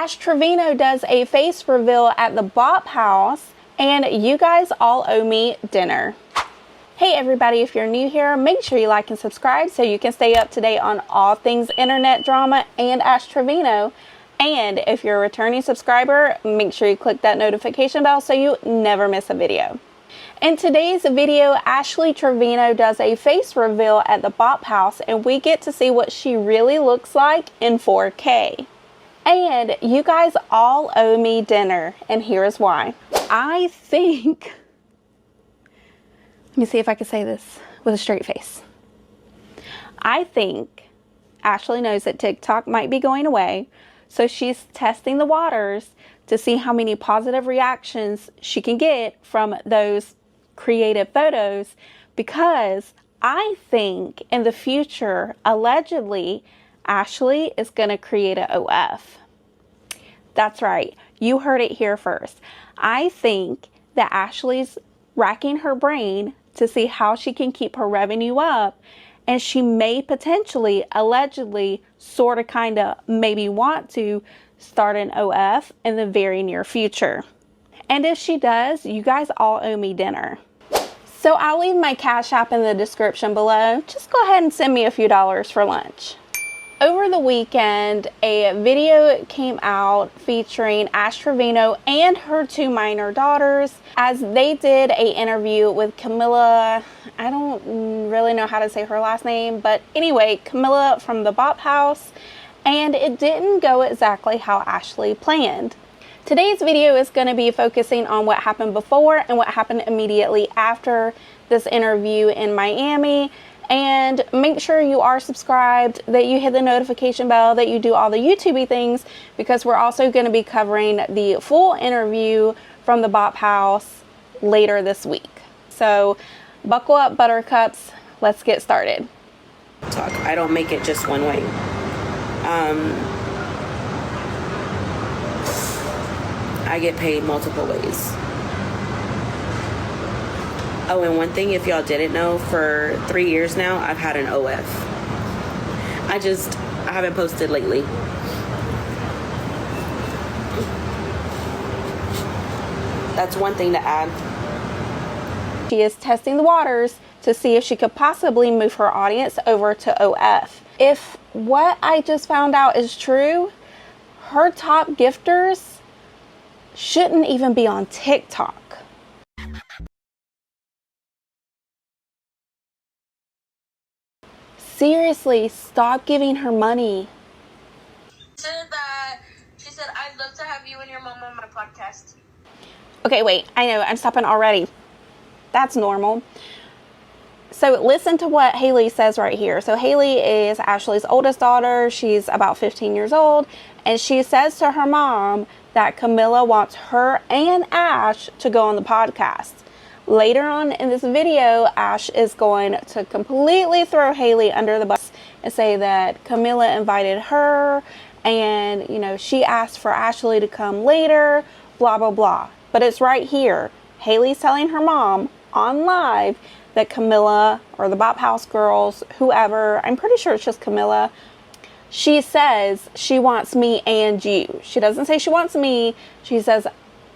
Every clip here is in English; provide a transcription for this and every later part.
Ash Trevino does a face reveal at the Bop House, and you guys all owe me dinner. Hey everybody, if you're new here, make sure you like and subscribe so you can stay up to date on all things internet drama and Ash Trevino. And if you're a returning subscriber, make sure you click that notification bell so you never miss a video. In today's video, Ashley Trevino does a face reveal at the Bop House, and we get to see what she really looks like in 4K. And you guys all owe me dinner, and here is why. I think... Let me see if I can say this with a straight face. I think Ashley knows that TikTok might be going away, so she's testing the waters to see how many positive reactions she can get from those creative photos, because I think in the future, allegedly, Ashley is going to create an OF. That's right. You heard it here first. I think that Ashley's racking her brain to see how she can keep her revenue up, and she may potentially, allegedly, sort of, kind of, maybe want to start an OF in the very near future. And if she does, you guys all owe me dinner. So I'll leave my Cash App in the description below. Just go ahead and send me a few dollars for lunch. Over the weekend, a video came out featuring Ash Trevino and her two minor daughters as they did an interview with Camilla. I don't really know how to say her last name, but anyway, Camilla from the Bop House, and it didn't go exactly how Ashley planned. Today's video is going to be focusing on what happened before and what happened immediately after this interview in Miami. And make sure you are subscribed, that you hit the notification bell, that you do all the YouTubey things, because we're also going to be covering the full interview from the Bop House later this week. So buckle up, buttercups. Let's get started. I don't make it just one way. I get paid multiple ways. Oh, and one thing, if y'all didn't know, for 3 years now, I've had an OF. I haven't posted lately. That's one thing to add. She is testing the waters to see if she could possibly move her audience over to OF. If what I just found out is true, her top gifters shouldn't even be on TikTok. Seriously, stop giving her money. She said, I'd love to have you and your mom on my podcast. Okay, wait, I know, I'm stopping already. That's normal. So listen to what Haley says right here. So Haley is Ashley's oldest daughter. She's about 15 years old. And she says to her mom that Camilla wants her and Ash to go on the podcast. Later on in this video, Ash is going to completely throw Haley under the bus and say that Camilla invited her and, you know, she asked for Ashley to come later, blah, blah, blah. But it's right here. Haley's telling her mom on live that Camilla, or the Bop House girls, whoever, I'm pretty sure it's just Camilla, she says she wants me and you. She doesn't say she wants me. She says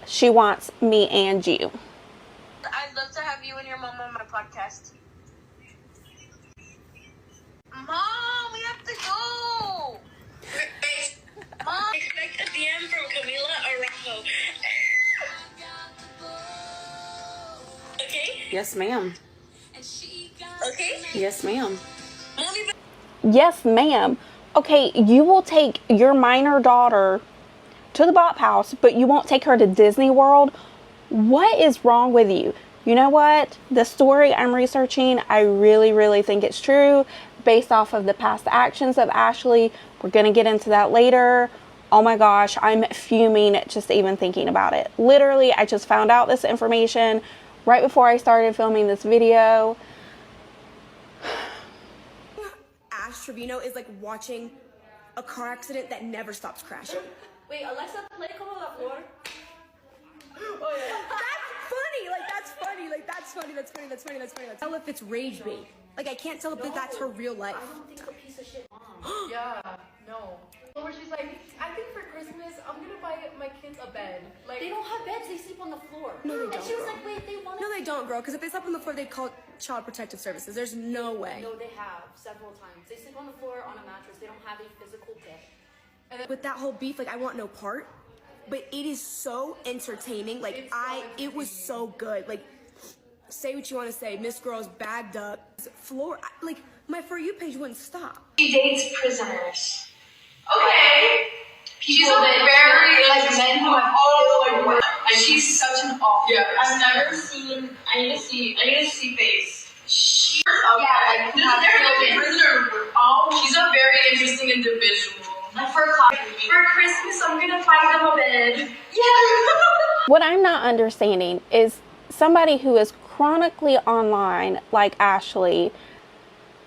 she wants me and you. I'd love to have you and your mom on my podcast. Mom, we have to go. Mom, expect a DM from Camilla Araujo. Okay? Yes, ma'am. Okay? Yes, ma'am. Yes, ma'am. Okay, you will take your minor daughter to the Bop House, but you won't take her to Disney World? What is wrong with you? You know what? The story I'm researching, I really, really think it's true based off of the past actions of Ashley. We're going to get into that later. Oh my gosh, I'm fuming just even thinking about it. Literally, I just found out this information right before I started filming this video. Ash Trevino is like watching a car accident that never stops crashing. Wait, Alexa, play Como la Flor. Oh, yeah. That's funny. Like, that's funny. Like, that's funny. That's funny. That's funny. That's funny. Tell if it's rage bait. Like, I can't tell if that's her real life. I don't think a piece of shit mom. Yeah, no. Where she's like, I think for Christmas, I'm gonna my kids a bed. Like, They don't have beds. They sleep on the floor. No, they And don't, she was girl. like, wait, they want to. No, they don't, girl. Because if they slept on the floor, they'd call Child Protective Services. There's no way. No, they have several times. They sleep on the floor on a mattress. They don't have a physical bed. And then with that whole beef, like, I want no part. But it is so entertaining. Like, it was so good. Like, say what you want to say. Miss Girl's bagged up. Floor, like, my For You page wouldn't stop. She dates prisoners. Okay. She's a very, like, men who have all the way. She's such an awful. Yeah. I've never seen. I need to see face. She. Yeah, like there's a prisoner. Oh. She's a very interesting individual. Like for Christmas, I'm gonna find them a bed. Yeah. What I'm not understanding is somebody who is chronically online, like Ashley,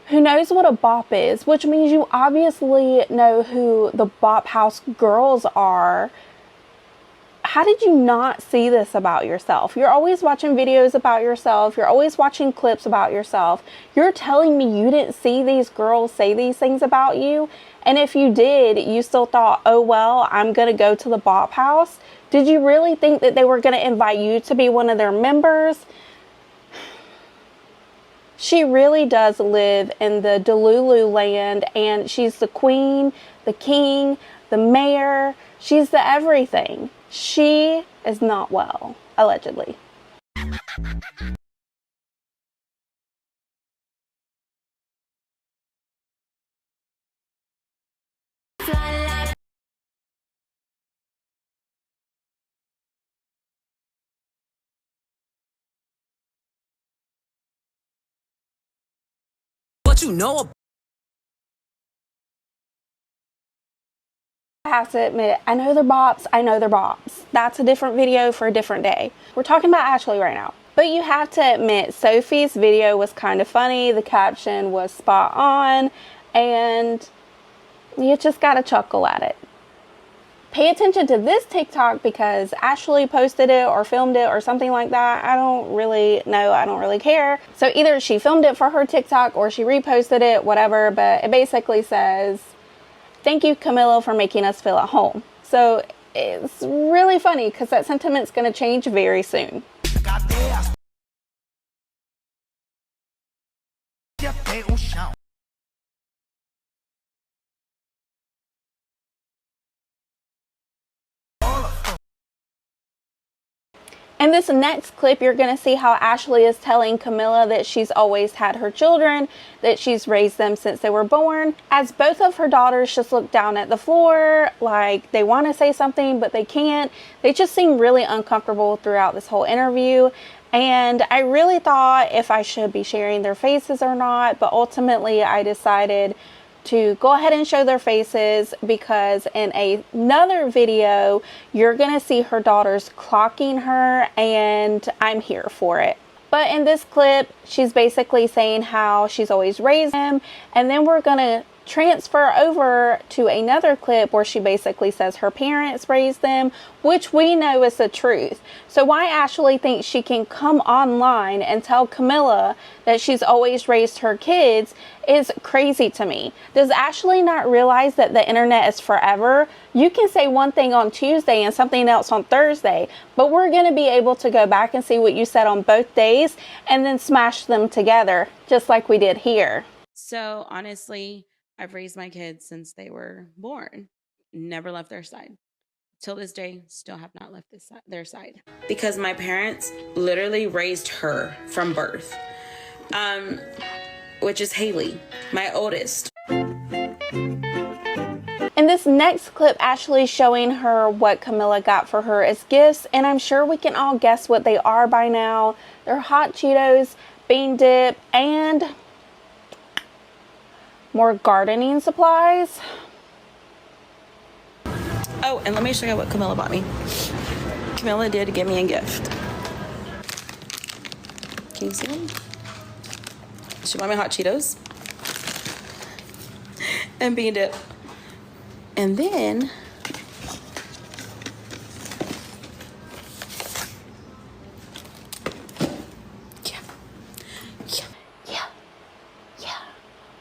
who knows what a bop is, which means you obviously know who the Bop House girls are. How did you not see this about yourself? You're always watching videos about yourself. You're always watching clips about yourself. You're telling me you didn't see these girls say these things about you? And if you did, you still thought, oh, well, I'm going to go to the Bop House. Did you really think that they were going to invite you to be one of their members? She really does live in the Delulu land, and she's the queen, the king, the mayor. She's the everything. She is not well, allegedly. What you know. I have to admit, I know they're bops. I know they're bops. That's a different video for a different day. We're talking about Ashley right now. But you have to admit, Sophie's video was kind of funny. The caption was spot on. And you just gotta chuckle at it. Pay attention to this TikTok because Ashley posted it or filmed it or something like that. I don't really know. I don't really care. So either she filmed it for her TikTok or she reposted it, whatever. But it basically says, thank you, Camilla, for making us feel at home. So it's really funny because that sentiment's going to change very soon. In this next clip, you're going to see how Ashley is telling Camilla that she's always had her children, that she's raised them since they were born, as both of her daughters just look down at the floor like they want to say something, but they can't. They just seem really uncomfortable throughout this whole interview. And I really thought if I should be sharing their faces or not, but ultimately I decided to go ahead and show their faces because in another video, you're gonna see her daughters clocking her and I'm here for it. But in this clip, she's basically saying how she's always raised them, and then we're gonna transfer over to another clip where she basically says her parents raised them, which we know is the truth. So why Ashley thinks she can come online and tell Camilla that she's always raised her kids is crazy to me. Does Ashley not realize that the internet is forever? You can say one thing on Tuesday and something else on Thursday, but we're going to be able to go back and see what you said on both days and then smash them together, just like we did here. So honestly, I've raised my kids since they were born. Never left their side. Till this day, still have not left their side. Because my parents literally raised her from birth. Which is Haley, my oldest. In this next clip, Ashley's showing her what Camilla got for her as gifts, and I'm sure we can all guess what they are by now. They're hot Cheetos, bean dip, and more gardening supplies. Oh, and let me show you what Camilla bought me. Camilla did give me a gift. Can you see them? She bought me hot Cheetos and bean dip. And then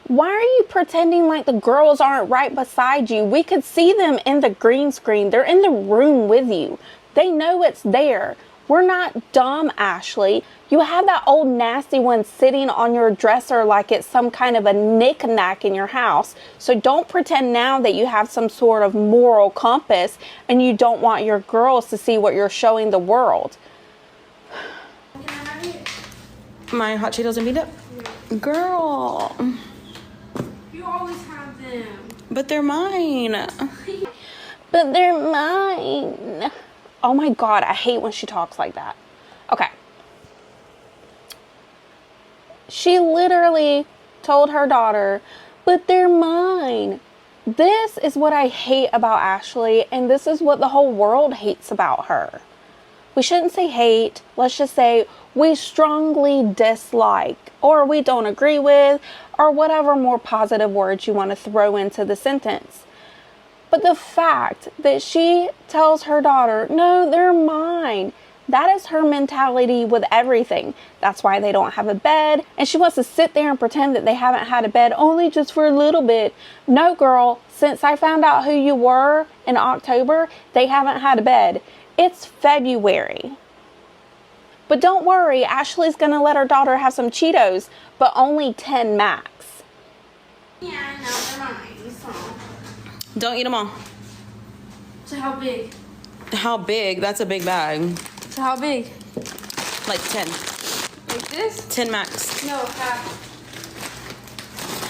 Why are you pretending like the girls aren't right beside you. We could see them in the green screen. They're in the room with you. They know it's there. We're not dumb, Ashley. You have that old nasty one sitting on your dresser like it's some kind of a knick-knack in your house. So don't pretend now that you have some sort of moral compass and you don't want your girls to see what you're showing the world. My hot Cheetos and beat up? Yeah. Girl. You always have them. But they're mine. But they're mine. Oh my God, I hate when she talks like that. Okay. She literally told her daughter, but they're mine. This is what I hate about Ashley, and this is what the whole world hates about her. We shouldn't say hate. Let's just say we strongly dislike, or we don't agree with, or whatever more positive words you want to throw into the sentence. But the fact that she tells her daughter, no, they're mine, that is her mentality with everything. That's why they don't have a bed. And she wants to sit there and pretend that they haven't had a bed only just for a little bit. No, girl, since I found out who you were in October, they haven't had a bed. It's February. But don't worry, Ashley's going to let her daughter have some Cheetos, but only 10 max. Yeah, no, they're mine. So. Don't eat them all. So how big? How big? That's a big bag. So how big? Like 10. Like this? 10 max. No, half.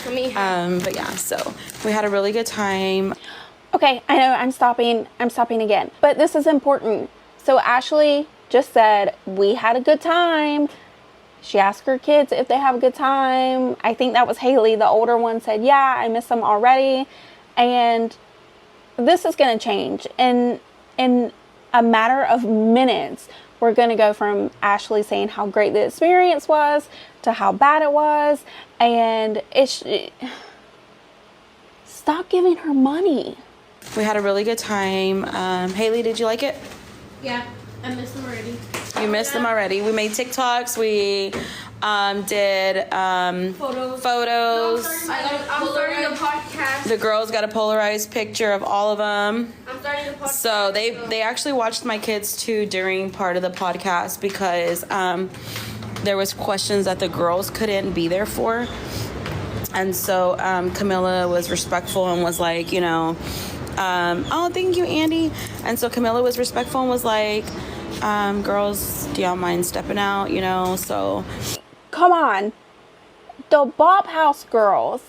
For me, half. But yeah, so we had a really good time. Okay, I know I'm stopping again, but this is important. So Ashley just said, we had a good time. She asked her kids if they have a good time. I think that was Haley. The older one said, yeah, I miss them already. And this is going to change. In a matter of minutes, we're going to go from Ashley saying how great the experience was to how bad it was. And stop giving her money. We had a really good time. Haley, did you like it? Yeah, I missed them already. You missed them already. We made TikToks. We did photos. I'm starting the podcast. The girls got a polarized picture of all of them. I'm starting the podcast. So they actually watched my kids too during part of the podcast because there was questions that the girls couldn't be there for. And so Camilla was respectful and was like, you know, oh, thank you, Andy. And so Camilla was respectful and was like, girls, do y'all mind stepping out, you know? So come on. The Bop House girls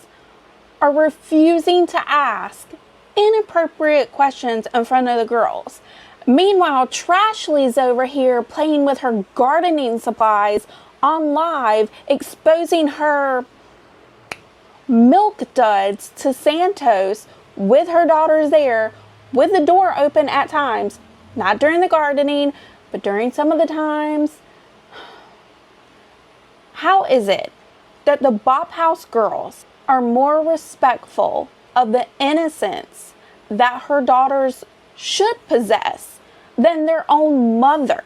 are refusing to ask inappropriate questions in front of the girls. Meanwhile, Trashley's over here playing with her gardening supplies on live, exposing her milk duds to Santos with her daughters there, with the door open at times, not during the gardening, but during some of the times. How is it that the Bop House girls are more respectful of the innocence that her daughters should possess than their own mother?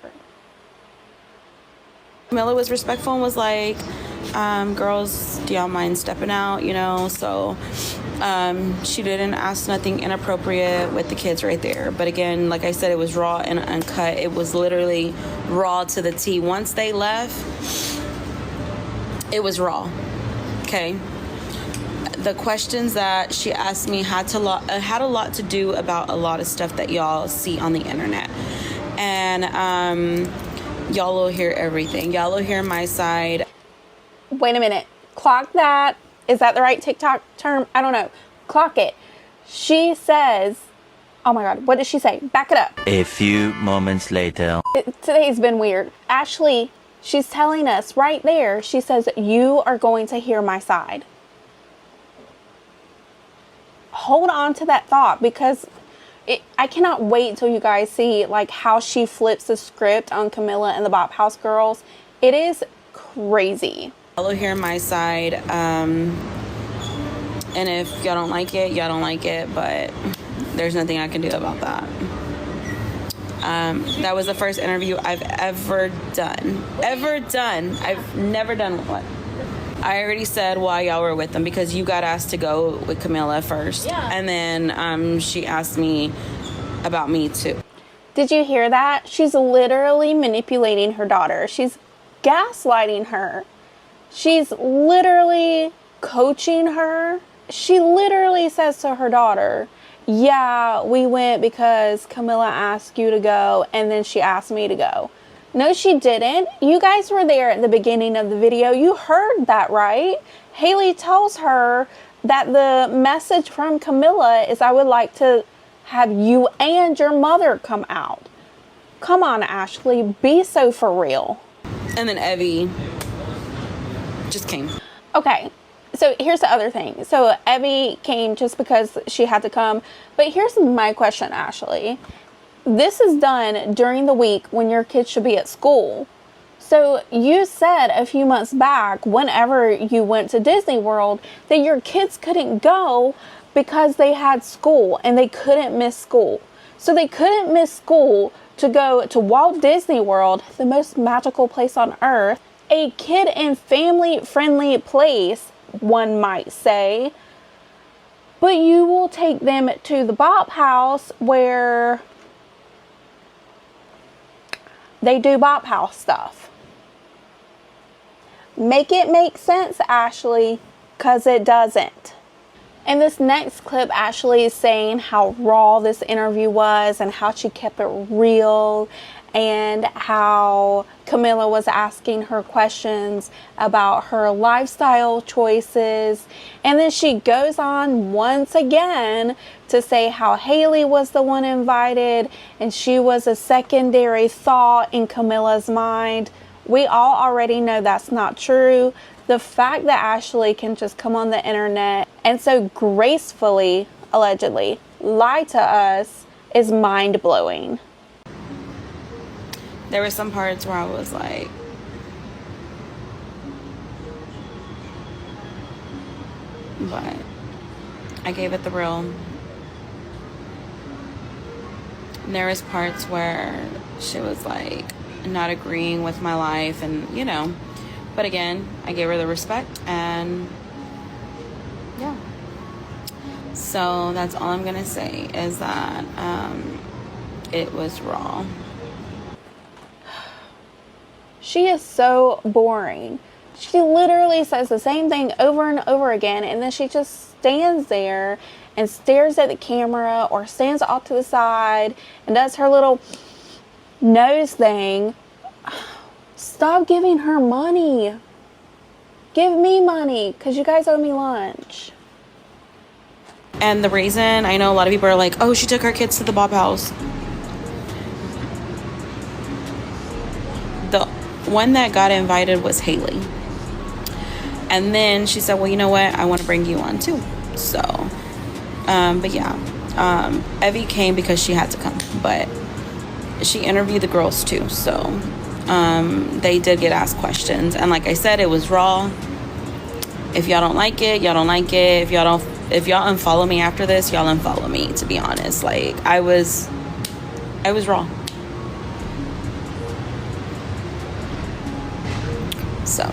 Camilla was respectful and was like, girls, do y'all mind stepping out, you know? So she didn't ask nothing inappropriate with the kids right there. But again, like I said, it was raw and uncut. It was literally raw to the T. Once they left, it was raw. Okay. The questions that she asked me had a lot to do about a lot of stuff that y'all see on the internet. And y'all will hear everything. Y'all will hear my side. Wait a minute. Clock that. Is that the right TikTok term? I don't know. Clock it. She says, oh my God, what did she say? Back it up. A few moments later. Today's been weird. Ashley, she's telling us right there, she says, you are going to hear my side. Hold on to that thought, because I cannot wait till you guys see like how she flips the script on Camilla and the Bop House girls. It is crazy. Y'all hear my side, and if y'all don't like it, y'all don't like it, but there's nothing I can do about that. That was the first interview I've ever done. I've never done what? I already said why y'all were with them, because you got asked to go with Camilla first. Yeah. And then she asked me about me too. Did you hear that? She's literally manipulating her daughter. She's gaslighting her. She's literally coaching her. She literally says to her daughter, yeah, we went because Camilla asked you to go, and then she asked me to go. No, she didn't. You guys were there at the beginning of the video. You heard that, right? Haley tells her that the message from Camilla is, I would like to have you and your mother come out. Come on, Ashley, be so for real. And then Evie just came. Okay, so here's the other thing. So Evie came just because she had to come. But here's my question, Ashley. This is done during the week when your kids should be at school. So you said a few months back, whenever you went to Disney World, that your kids couldn't go because they had school and they couldn't miss school. So they couldn't miss school to go to Walt Disney World, the most magical place on earth, a kid and family friendly place, one might say. But you will take them to the Bop House where they do Bop House stuff. Make it make sense, Ashley, because it doesn't. In this next clip, Ashley is saying how raw this interview was and how she kept it real, and how Camilla was asking her questions about her lifestyle choices. And then she goes on once again to say how Haley was the one invited and she was a secondary thought in Camilla's mind. We all already know that's not true. The fact that Ashley can just come on the internet and so gracefully, allegedly, lie to us is mind-blowing. There were some parts where I was like, but I gave it the real. And there was parts where she was like not agreeing with my life, and you know, but again, I gave her the respect, and yeah. So that's all I'm gonna say is that it was raw. She is so boring. She literally says the same thing over and over again, and then she just stands there and stares at the camera or stands off to the side and does her little nose thing. Stop giving her money. Give me money, because you guys owe me lunch. And the reason, I know a lot of people are like, oh, she took her kids to the Bop House. The one that got invited was Haley. And then she said, well, you know what? I want to bring you on too. So, but yeah. Evie came because she had to come. But she interviewed the girls too. So, they did get asked questions. And like I said, it was raw. If y'all don't like it, y'all don't like it. If y'all unfollow me after this, y'all unfollow me, to be honest. Like, I was raw. So.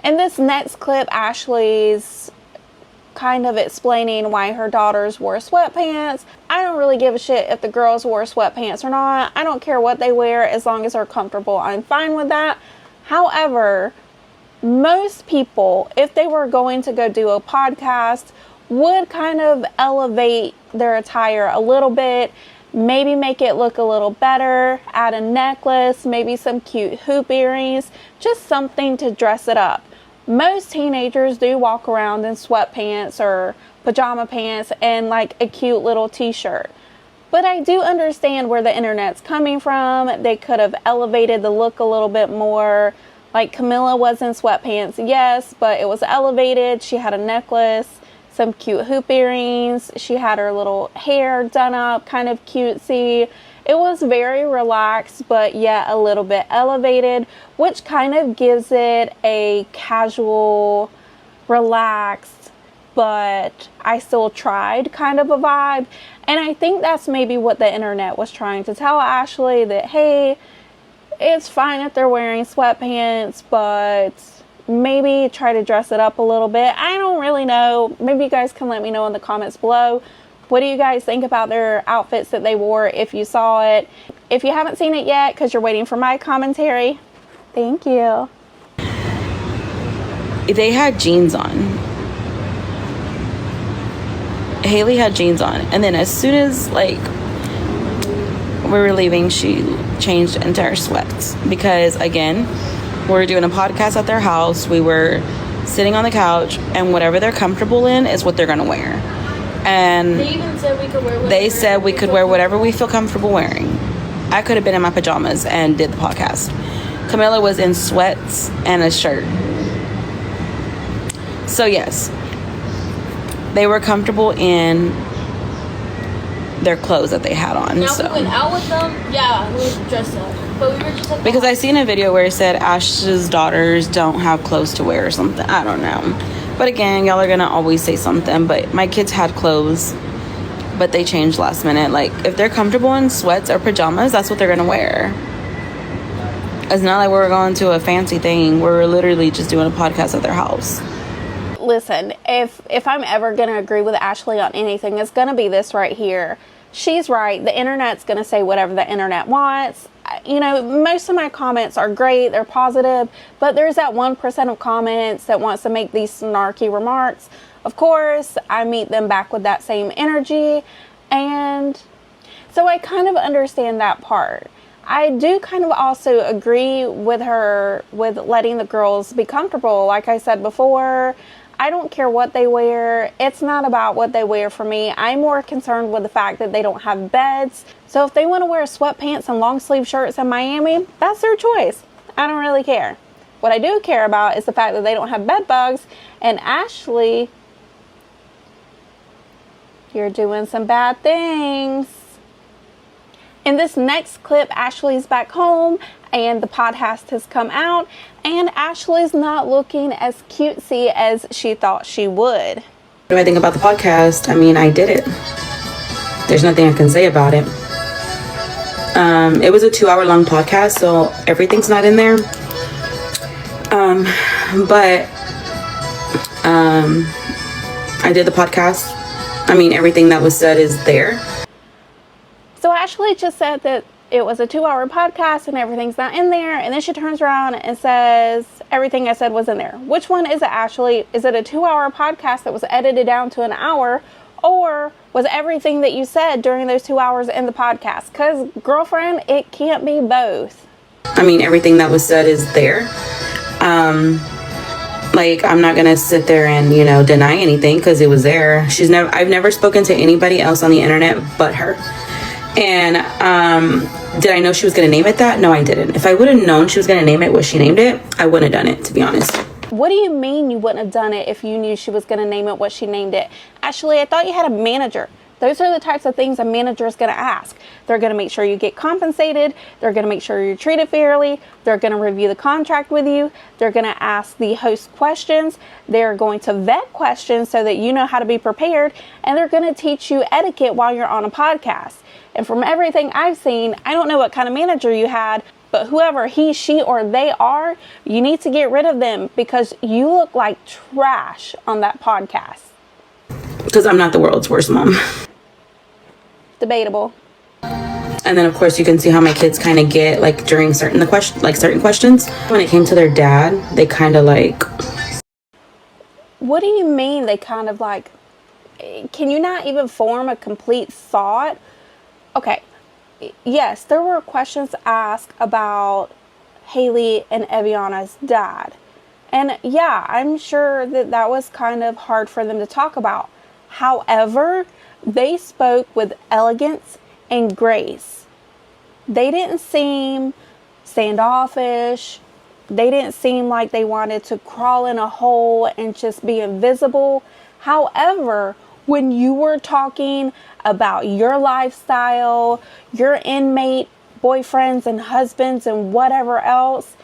In this next clip, Ashley's kind of explaining why her daughters wore sweatpants. I don't really give a shit if the girls wore sweatpants or not. I don't care what they wear as long as they're comfortable. I'm fine with that. However, most people, if they were going to go do a podcast, would kind of elevate their attire a little bit, maybe make it look a little better, add a necklace, maybe some cute hoop earrings, just something to dress it up. Most teenagers do walk around in sweatpants or pajama pants and like a cute little t-shirt. But I do understand where the internet's coming from. They could have elevated the look a little bit more. Like Camilla was in sweatpants, yes, but it was elevated. She had a necklace, some cute hoop earrings. She had her little hair done up, kind of cutesy. It was very relaxed, but yet a little bit elevated, which kind of gives it a casual, relaxed, but I still tried kind of a vibe. And I think that's maybe what the internet was trying to tell Ashley, that, hey, it's fine if they're wearing sweatpants, but maybe try to dress it up a little bit. I don't really know. Maybe you guys can let me know in the comments below. What do you guys think about their outfits that they wore if you saw it? If you haven't seen it yet because you're waiting for my commentary, thank you. They had jeans on. Haley had jeans on. And then as soon as, like, we were leaving, she changed into her sweats. Because, again, we were doing a podcast at their house. We were sitting on the couch. And whatever they're comfortable in is what they're going to wear. And They even said we could wear whatever. they said we could wear whatever we feel comfortable wearing. I could have been in my pajamas and did the podcast. Camilla was in sweats and a shirt. So yes, they were comfortable in their clothes that they had on. Now so. if we went out with them, yeah, we would dress up. But we were just like, Because I seen a video where it said Ash's daughters don't have clothes to wear or something. I don't know. But again, y'all are gonna always say something. But my kids had clothes, but they changed last minute. Like, if they're comfortable in sweats or pajamas, that's what they're gonna wear. It's not like we're going to a fancy thing. We're literally just doing a podcast at their house. Listen, if I'm ever going to agree with Ashley on anything, it's going to be this right here. She's right. The internet's going to say whatever the internet wants. You know, most of my comments are great. They're positive. But there's that 1% of comments that wants to make these snarky remarks. Of course, I meet them back with that same energy. And so I kind of understand that part. I do kind of also agree with her with letting the girls be comfortable. Like I said before, I don't care what they wear. It's not about what they wear for me. I'm more concerned with the fact that they don't have beds. So if they want to wear sweatpants and long sleeve shirts in Miami, that's their choice. I don't really care. What I do care about is the fact that they don't have bed bugs. And Ashley, you're doing some bad things. In this next clip, Ashley's back home and the podcast has come out, and Ashley's not looking as cutesy as she thought she would. What do I think about the podcast? I mean, I did it. There's nothing I can say about it. It was a 2-hour long podcast, so everything's not in there. But I did the podcast. I mean, everything that was said is there. So Ashley just said that it was a 2-hour podcast and everything's not in there. And then she turns around and says, everything I said was in there. Which one is it, Ashley? Is it a 2-hour podcast that was edited down to an hour? Or was everything that you said during those 2 hours in the podcast? Because, girlfriend, it can't be both. I mean, everything that was said is there. Like, I'm not gonna sit there and, you know, deny anything because it was there. I've never spoken to anybody else on the internet but her. And did I know she was going to name it that? No, I didn't. If I would have known she was going to name it what she named it, I wouldn't have done it, to be honest. What do you mean you wouldn't have done it if you knew she was going to name it what she named it? Ashley, I thought you had a manager. Those are the types of things a manager is going to ask. They're going to make sure you get compensated. They're going to make sure you're treated fairly. They're going to review the contract with you. They're going to ask the host questions. They're going to vet questions so that you know how to be prepared. And they're going to teach you etiquette while you're on a podcast. And from everything I've seen, I don't know what kind of manager you had, but whoever he, she, or they are, you need to get rid of them because you look like trash on that podcast. Because I'm not the world's worst mom. Debatable. And then, of course, you can see how my kids kind of get, like, during certain questions. When it came to their dad, they kind of, like... What do you mean they kind of, like... Can you not even form a complete thought? Okay, yes, there were questions asked about Haley and Eviana's dad. And yeah, I'm sure that that was kind of hard for them to talk about. However, they spoke with elegance and grace. They didn't seem standoffish. They didn't seem like they wanted to crawl in a hole and just be invisible. However, when you were talking about your lifestyle, your inmate boyfriends and husbands and whatever else,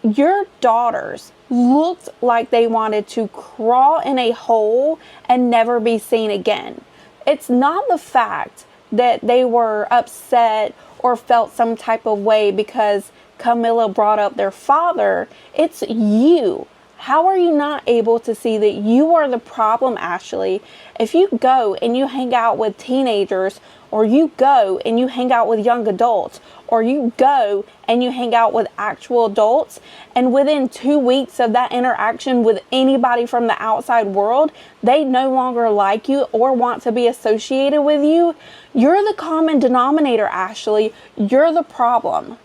Your daughters looked like they wanted to crawl in a hole and never be seen again. It's not the fact that they were upset or felt some type of way because Camilla brought up their father. It's you. How are you not able to see that you are the problem, Ashley? If you go and you hang out with teenagers, or you go and you hang out with young adults, or you go and you hang out with actual adults, and within 2 weeks of that interaction with anybody from the outside world, they no longer like you or want to be associated with you, you're the common denominator, Ashley. You're the problem.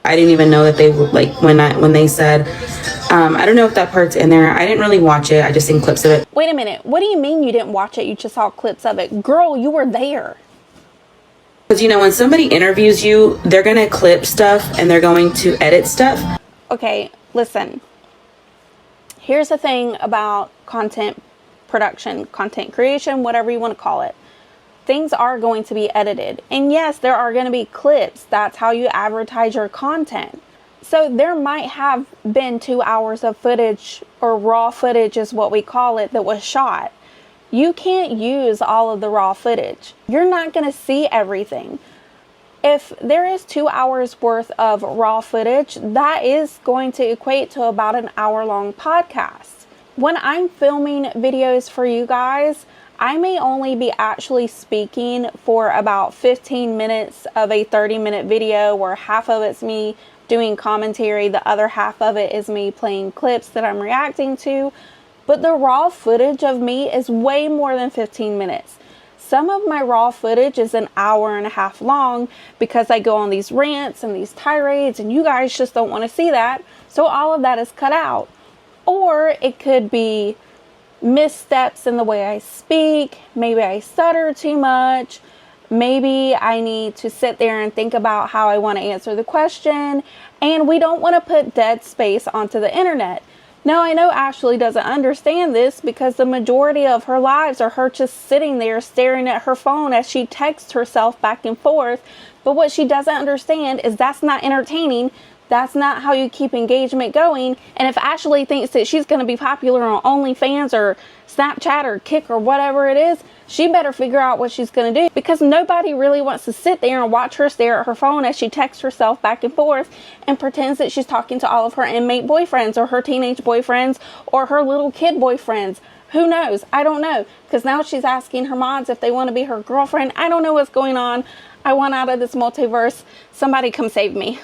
I didn't even know that they were like, when they said, I don't know if that part's in there. I didn't really watch it. I just seen clips of it. Wait a minute. What do you mean you didn't watch it? You just saw clips of it. Girl, you were there. Because, you know, when somebody interviews you, they're going to clip stuff and they're going to edit stuff. Okay, listen. Here's the thing about content production, content creation, whatever you want to call it. Things are going to be edited. And yes, there are going to be clips. That's how you advertise your content. So there might have been 2 hours of footage, or raw footage is what we call it, that was shot. You can't use all of the raw footage. You're not going to see everything. If there is 2 hours worth of raw footage, that is going to equate to about an hour-long podcast. When I'm filming videos for you guys, I may only be actually speaking for about 15 minutes of a 30-minute video, where half of it's me doing commentary, the other half of it is me playing clips that I'm reacting to. But the raw footage of me is way more than 15 minutes. Some of my raw footage is an hour and a half long because I go on these rants and these tirades, and you guys just don't want to see that. So all of that is cut out. Or it could be missteps in the way I speak. Maybe I stutter too much. Maybe I need to sit there and think about how I want to answer the question. And we don't want to put dead space onto the internet. Now, I know Ashley doesn't understand this because the majority of her lives are her just sitting there staring at her phone as she texts herself back and forth. But what she doesn't understand is that's not entertaining. That's not how you keep engagement going. And if Ashley thinks that she's going to be popular on OnlyFans or Snapchat or Kick or whatever it is, she better figure out what she's going to do, because nobody really wants to sit there and watch her stare at her phone as she texts herself back and forth and pretends that she's talking to all of her inmate boyfriends or her teenage boyfriends or her little kid boyfriends. Who knows? I don't know, because now she's asking her mods if they want to be her girlfriend. I don't know what's going on. I want out of this multiverse. Somebody come save me.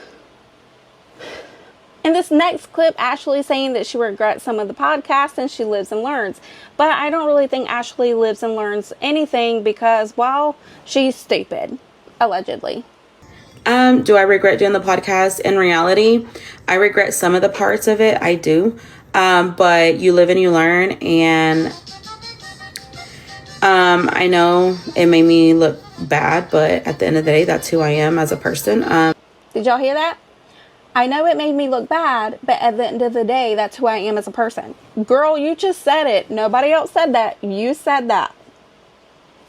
In this next clip, Ashley is saying that she regrets some of the podcast and she lives and learns. But I don't really think Ashley lives and learns anything because, well, she's stupid, allegedly. Do I regret doing the podcast? In reality, I regret some of the parts of it. I do. But you live and you learn. And I know it made me look bad, but at the end of the day, that's who I am as a person. Did y'all hear that? I know it made me look bad, but at the end of the day, that's who I am as a person. Girl, you just said it. Nobody else said that. You said that.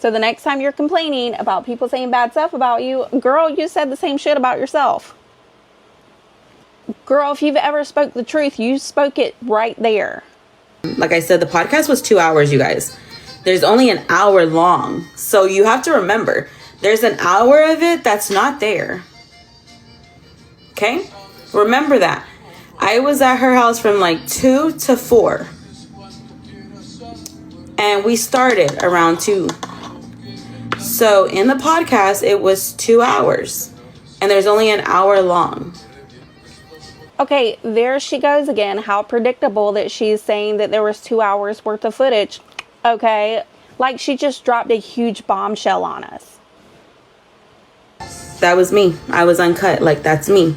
So the next time you're complaining about people saying bad stuff about you, girl, you said the same shit about yourself. Girl, if you've ever spoke the truth, you spoke it right there. Like I said, the podcast was 2 hours, you guys. There's only an hour long. So you have to remember, there's an hour of it that's not there. Okay? Remember that. I was at her house from like 2 to 4. And we started around 2. So in the podcast, it was 2 hours. And there's only an hour long. Okay, there she goes again. How predictable that she's saying that there was 2 hours worth of footage. Okay, like she just dropped a huge bombshell on us. That was me. I was uncut. Like, that's me.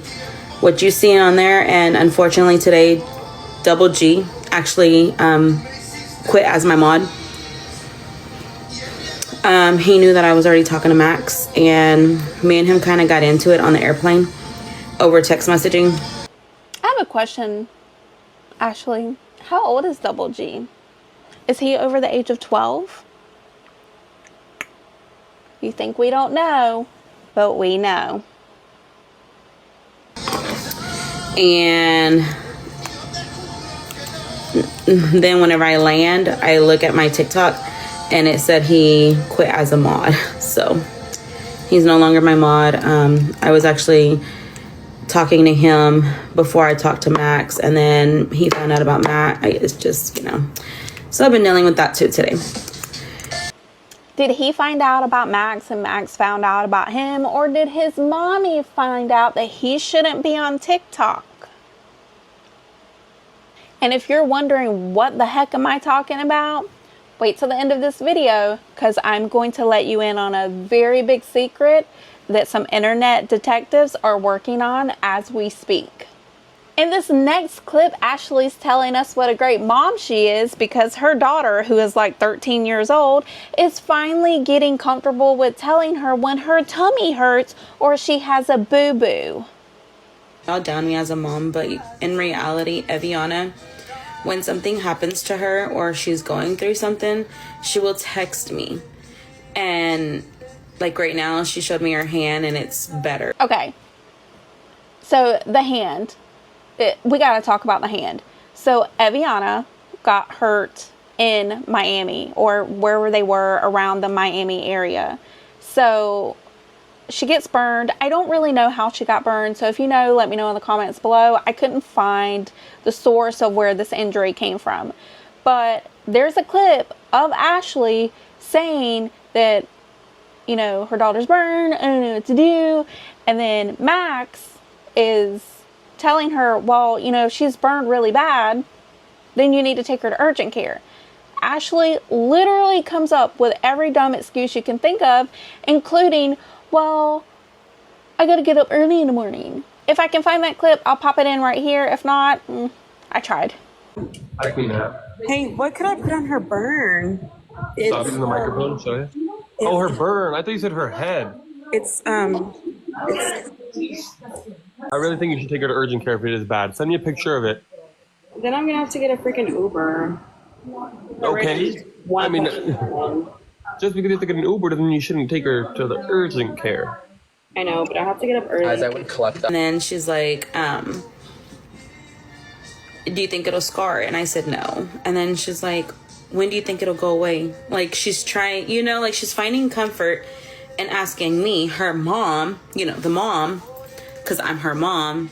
What you see on there, and unfortunately today, Double G actually quit as my mod. He knew that I was already talking to Max, and me and him kind of got into it on the airplane over text messaging. I have a question, Ashley. How old is Double G? Is he over the age of 12? You think we don't know, but we know. And Then whenever I land, I look at my TikTok and it said he quit as a mod. So he's no longer my mod. I was actually talking to him before I talked to Max, and then he found out about Matt. It's just, you know. So I've been dealing with that too today. Did he find out about Max and Max found out about him? Or did his mommy find out that he shouldn't be on TikTok? And if you're wondering what the heck am I talking about, wait till the end of this video, because I'm going to let you in on a very big secret that some internet detectives are working on as we speak. In this next clip, Ashley's telling us what a great mom she is because her daughter, who is like 13 years old, is finally getting comfortable with telling her when her tummy hurts or she has a boo-boo. Y'all down me as a mom, but in reality, Eviana, when something happens to her or she's going through something, she will text me. And like right now, she showed me her hand and it's better. Okay, so the hand. We got to talk about the hand. So Eviana got hurt in Miami or wherever they were around the Miami area. So she gets burned. I don't really know how she got burned. So if you know, let me know in the comments below. I couldn't find the source of where this injury came from. But there's a clip of Ashley saying that, you know, her daughter's burned. I don't know what to do. And then Max is telling her, well, you know, if she's burned really bad, then you need to take her to urgent care. Ashley literally comes up with every dumb excuse you can think of, including, well, I gotta get up early in the morning. If I can find that clip, I'll pop it in right here. If not, I tried. I clean that. Hey, what could I put on her burn? Stop using the microphone, show you. Oh, her burn. I thought you said her head. I really think you should take her to urgent care if it is bad. Send me a picture of it. Then I'm gonna have to get a freaking Uber. Okay. I mean, just because you have to get an Uber doesn't mean you shouldn't take her to the urgent care. I know, but I have to get up early. As I would collect that. And then she's like, do you think it'll scar? And I said no. And then she's like, when do you think it'll go away? Like she's trying, you know, like she's finding comfort and asking me, her mom, you know, the mom, because I'm her mom,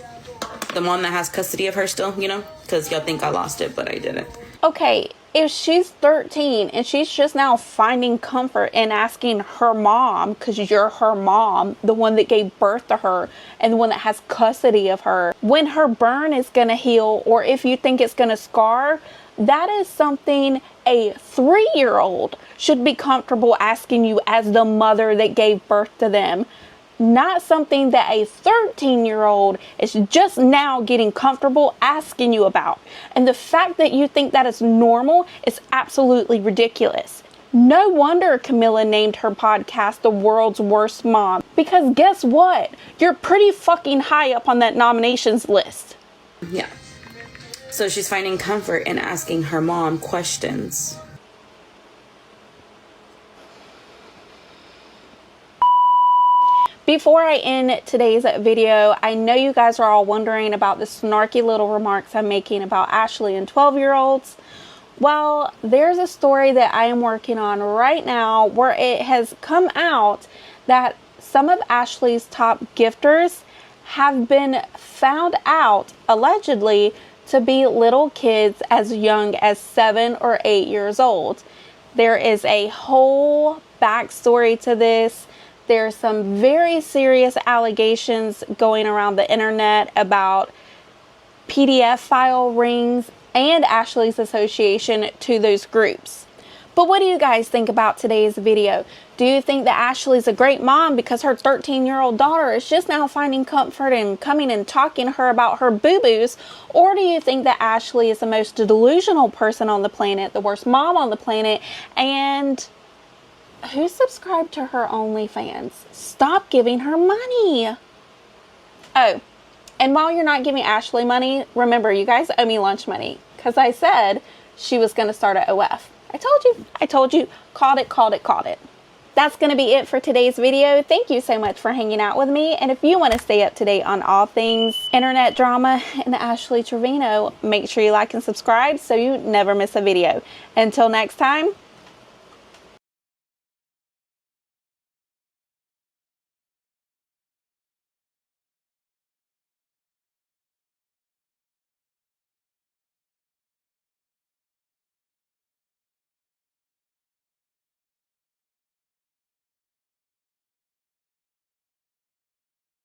the mom that has custody of her still, you know, because y'all think I lost it, but I didn't. Okay, if she's 13 and she's just now finding comfort in asking her mom, because you're her mom, the one that gave birth to her and the one that has custody of her, when her burn is going to heal or if you think it's going to scar, that is something a 3-year-old should be comfortable asking you as the mother that gave birth to them. Not something that a 13-year-old is just now getting comfortable asking you about. And the fact that you think that is normal is absolutely ridiculous. No wonder Camilla named her podcast The World's Worst Mom. Because guess what? You're pretty fucking high up on that nominations list. Yeah. So she's finding comfort in asking her mom questions. Before I end today's video, I know you guys are all wondering about the snarky little remarks I'm making about Ashley and 12-year-olds. Well, there's a story that I am working on right now where it has come out that some of Ashley's top gifters have been found out, allegedly, to be little kids as young as 7 or 8 years old. There is a whole backstory to this. There's some very serious allegations going around the internet about PDF file rings and Ashley's association to those groups. But what do you guys think about today's video? Do you think that Ashley's a great mom because her 13-year-old daughter is just now finding comfort in coming and talking to her about her boo-boos? Or do you think that Ashley is the most delusional person on the planet, the worst mom on the planet, and who subscribed to her OnlyFans? Stop giving her money. Oh, and while you're not giving Ashley money, remember, you guys owe me lunch money because I said she was going to start at OF. I told you, called it. That's going to be it for today's video. Thank you so much for hanging out with me. And if you want to stay up to date on all things internet drama and Ashley Trevino, make sure you like and subscribe so you never miss a video. Until next time,